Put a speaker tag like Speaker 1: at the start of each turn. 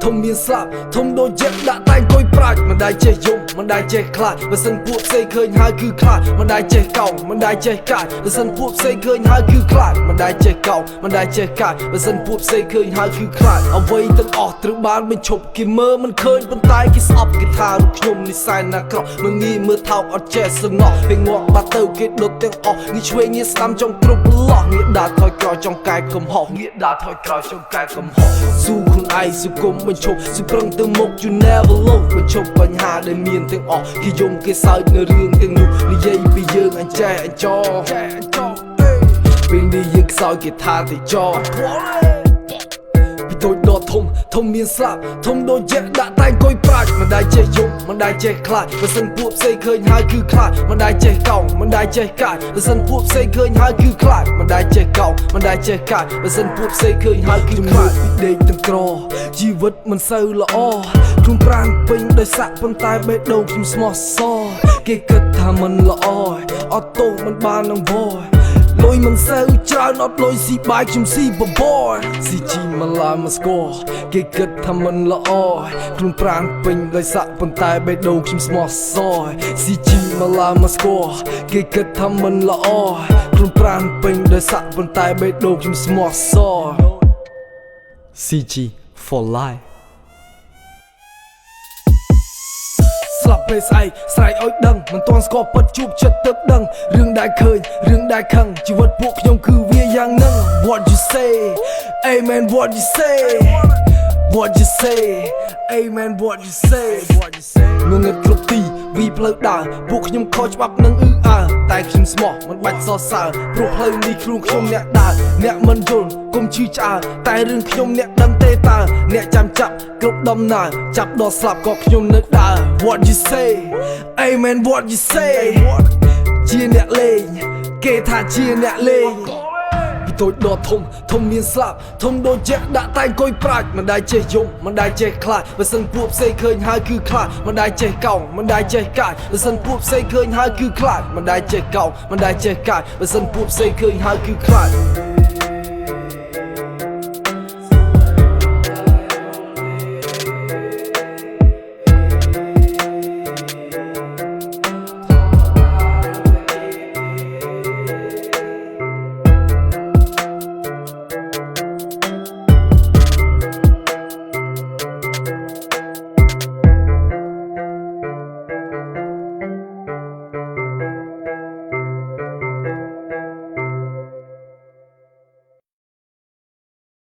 Speaker 1: ធំមានស្លាប់ធំដូចយកដាក់តែអង្គុយប្រាច់មិនដែលចេះយំមិនដែលចេះខ្លាចបើសិនពួកផ្សេងឃើញហើយគឺខ្លាចមិនដែលចេះកោងមិនដែលចេះកាចបើសិនពួកផ្សេងឃើញហើយគឺខ្លាចមិនដែលចេះកោងមិនដែលចេះកាចបើសិនពួកផ្សេងឃើញហើយគឺខ្លាចអ្វីទាំងអស់ត្រូវបានបញ្ឈប់គេមើលមិនឃើញប៉ុន្តែគេស្អប់គេថារូបខ្ញុំនិស័យណាក្រក់មិនងាយមើលថោកអត់ចេះសំណោះពេលងាប់បាត់ទៅគេដុតទាំងអស់នេះឆ្វេងនេះស្ដាំចង់គ្រប់លោះងាកដើរថយក្រោយចង់កែកំហុសងាកដើរថយក្រោយចង់កែកំហុសស៊ូខ្លួនឯងស៊ូគុំបញ្ឈប់ស៊ូប្រឹងទៅមុខ you never lose បញ្ឈប់បញ្ហាដែលមានទាំងអស់គេយំគេសើចនៅរឿងទាំងនោះនិយាយពីយើងអញ្ចែអញ្ចោពេលនេះយើងខ្សោយគេថាទៅចោពីតូចដល់ធំមានស្លាប់ធំដូចយកដាក់តែអង្គុយប្រាច់មិនដែលចេះយំមិនដែលចេះខ្លាចបើសិនពួកផ្សេងឃើញហើយគឺខ្លាចមិនដែលចេះកោងមិនដែលចេះកាចបើសិនពួកផ្សេងឃើញហើយគឺខ្លាចមិនដែលចេះកោងមិនដែលចេះកាចបើសិនពួកផ្សេងឃើញហើយគឺខ្លាចពីដេកទាំងក្រជីវិតមិនសូវល្អខ្លួនប្រាណពេញដោយសាក់ប៉ុន្តែបេះដូងខ្ញុំស្មោះសរគេគិតថាមិនល្អអត់ទោសមិនបាននឹងវល់លុយមិនសូវច្រើនអត់លុយស៊ីបាយខ្ញុំស៊ីបបរស៊ីជីមកឡាមកស្គាល់គេគិតថាមិនល្អខ្លួនប្រាណពេញដោយសាក់ប៉ុន្តែបេះដូងខ្ញុំស្មោះសរស៊ីជីមកឡាមកស្គាល់គេគិតថាមិនល្អខ្លួនប្រាណពេញដោយសាក់ប៉ុន្តែបេះដូងខ្ញុំស្មោះសរ CG for lifeស្លាប់ពេលស្អែកស្រែកឲ្យដឹងមិនទាន់ស្គាល់ពិតជួបចិត្តទើបដឹងរឿងដែលឃើញរឿងដែលខឹងជីវិតពួកខ្ញុំគឺវាយ៉ាងហ្នឹង What you say Amen what you say What you say Amen what you say ងងឹតគ្រប់ទីវីផ្លូវដើរពួកខ្ញុំខុសច្បាប់នឹងតែខ្ញុំស្មោះមិនបាច់សរសើរព្រោះផ្លូវនេះខ្លួនខ្ញុំអ្នកដើរអ្នកមិនយល់កុំឈឺឆ្អើរតែរឿងខ្ញុំអ្នកដឹងទេតើអ្នកចាំចាប់គ្រប់ដំណើរចាប់ដល់ស្លាប់ក៏ខ្ញុំនៅដើរ What you say Amen what you say ជាអ្នកលេងគេថាជាអ្នកលេងពីតូចដល់ធំមានស្លាប់ធំដូចជាដាក់តែអង្គុយប្រាច់មិនដែលចេះយំមិនដែលចេះខ្លាចបើសិនពួកផ្សេងឃើញហើយគឺខ្លាចមិនដែលចេះកោងមិនដែលចេះកាចបើសិនពួកផ្សេងឃើញហើយគឺខ្លាចមិនដែលចេះកោងមិនដែលចេះកាចបើសិនពួកផ្សេងឃើញហើយគឺខ្លាច